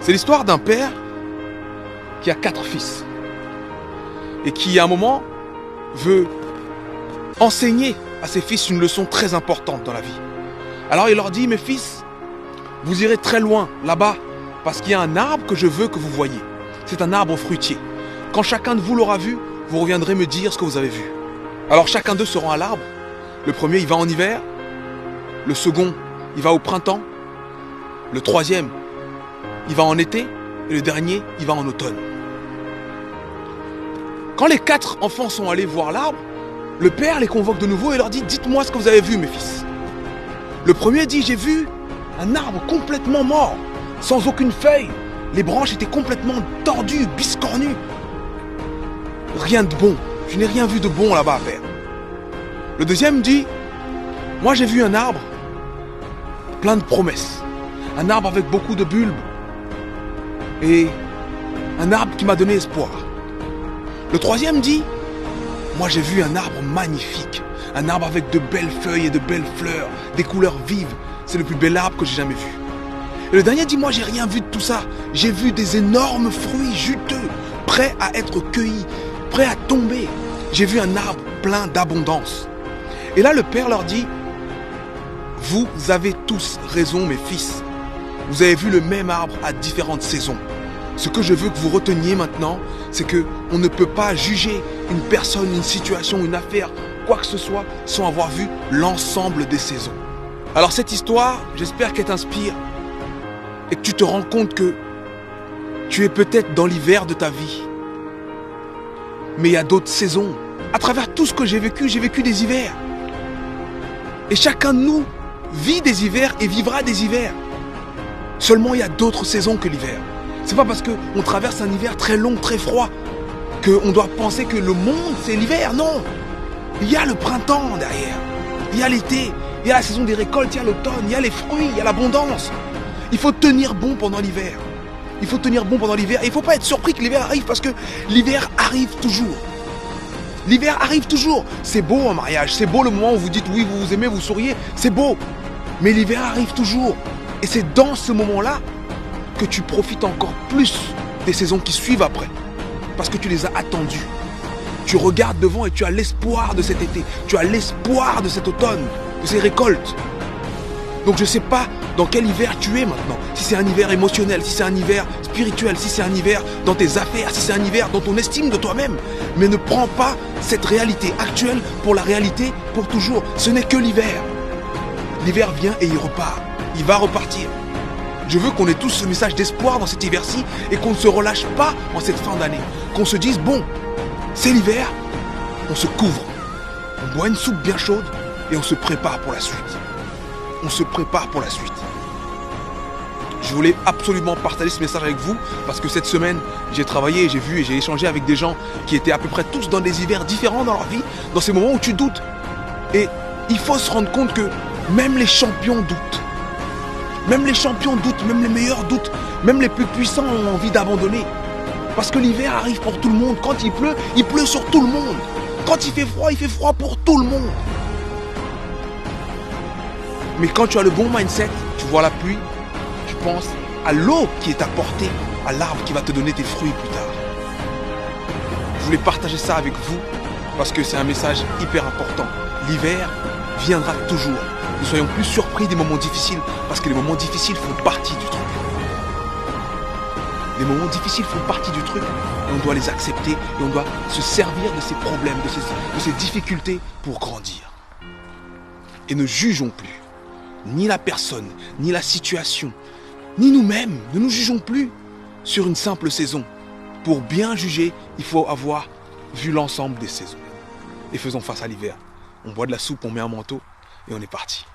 C'est l'histoire d'un père qui a 4 fils et qui, à un moment, veut enseigner à ses fils une leçon très importante dans la vie. Alors il leur dit, mes fils, vous irez très loin, là-bas, parce qu'il y a un arbre que je veux que vous voyiez. C'est un arbre fruitier. Quand chacun de vous l'aura vu, vous reviendrez me dire ce que vous avez vu. Alors chacun d'eux se rend à l'arbre. Le premier, il va en hiver. Le second, il va au printemps. Le troisième, il va en été. Et le dernier, il va en automne. Quand les 4 enfants sont allés voir l'arbre, le père les convoque de nouveau et leur dit, dites-moi ce que vous avez vu, mes fils. Le premier dit, j'ai vu un arbre complètement mort, sans aucune feuille. Les branches étaient complètement tordues, biscornues. Rien de bon. Je n'ai rien vu de bon là-bas, père. Le deuxième dit, moi j'ai vu un arbre plein de promesses. Un arbre avec beaucoup de bulbes. Et un arbre qui m'a donné espoir. Le troisième dit, moi j'ai vu un arbre magnifique. Un arbre avec de belles feuilles et de belles fleurs, des couleurs vives. C'est le plus bel arbre que j'ai jamais vu. Et le dernier dit, moi j'ai rien vu de tout ça. J'ai vu des énormes fruits juteux, prêts à être cueillis, prêts à tomber. J'ai vu un arbre plein d'abondance. Et là le père leur dit, vous avez tous raison mes fils. Vous avez vu le même arbre à différentes saisons. Ce que je veux que vous reteniez maintenant, c'est que on ne peut pas juger une personne, une situation, une affaire, quoi que ce soit, sans avoir vu l'ensemble des saisons. Alors cette histoire, j'espère qu'elle t'inspire et que tu te rends compte que tu es peut-être dans l'hiver de ta vie. Mais il y a d'autres saisons. À travers tout ce que j'ai vécu des hivers. Et chacun de nous vit des hivers et vivra des hivers. Seulement, il y a d'autres saisons que l'hiver. C'est pas parce qu'on traverse un hiver très long, très froid, qu'on doit penser que le monde, c'est l'hiver. Non. Il y a le printemps derrière. Il y a l'été. Il y a la saison des récoltes. Il y a l'automne. Il y a les fruits. Il y a l'abondance. Il faut tenir bon pendant l'hiver. Il faut tenir bon pendant l'hiver. Et il ne faut pas être surpris que l'hiver arrive parce que l'hiver arrive toujours. L'hiver arrive toujours. C'est beau un mariage. C'est beau le moment où vous dites oui, vous vous aimez, vous souriez. C'est beau. Mais l'hiver arrive toujours. Et c'est dans ce moment-là que tu profites encore plus des saisons qui suivent après. Parce que tu les as attendues. Tu regardes devant et tu as l'espoir de cet été. Tu as l'espoir de cet automne, de ces récoltes. Donc je ne sais pas dans quel hiver tu es maintenant. Si c'est un hiver émotionnel, si c'est un hiver spirituel, si c'est un hiver dans tes affaires, si c'est un hiver dans ton estime de toi-même. Mais ne prends pas cette réalité actuelle pour la réalité pour toujours. Ce n'est que l'hiver. L'hiver vient et il repart. Il va repartir. Je veux qu'on ait tous ce message d'espoir dans cet hiver-ci et qu'on ne se relâche pas en cette fin d'année. Qu'on se dise, bon, c'est l'hiver, on se couvre. On boit une soupe bien chaude et on se prépare pour la suite. On se prépare pour la suite. Je voulais absolument partager ce message avec vous parce que cette semaine, j'ai travaillé, j'ai vu et j'ai échangé avec des gens qui étaient à peu près tous dans des hivers différents dans leur vie, dans ces moments où tu doutes. Et il faut se rendre compte que même les champions doutent. Même les champions doutent, même les meilleurs doutent, même les plus puissants ont envie d'abandonner. Parce que l'hiver arrive pour tout le monde. Quand il pleut sur tout le monde. Quand il fait froid pour tout le monde. Mais quand tu as le bon mindset, tu vois la pluie, tu penses à l'eau qui est apportée, à l'arbre qui va te donner tes fruits plus tard. Je voulais partager ça avec vous parce que c'est un message hyper important. L'hiver viendra toujours. Ne soyons plus surpris des moments difficiles parce que les moments difficiles font partie du truc. Les moments difficiles font partie du truc et on doit les accepter et on doit se servir de ces problèmes, de ces difficultés pour grandir. Et ne jugeons plus ni la personne, ni la situation, ni nous-mêmes. Ne nous jugeons plus sur une simple saison. Pour bien juger, il faut avoir vu l'ensemble des saisons. Et faisons face à l'hiver. On boit de la soupe, on met un manteau et on est parti.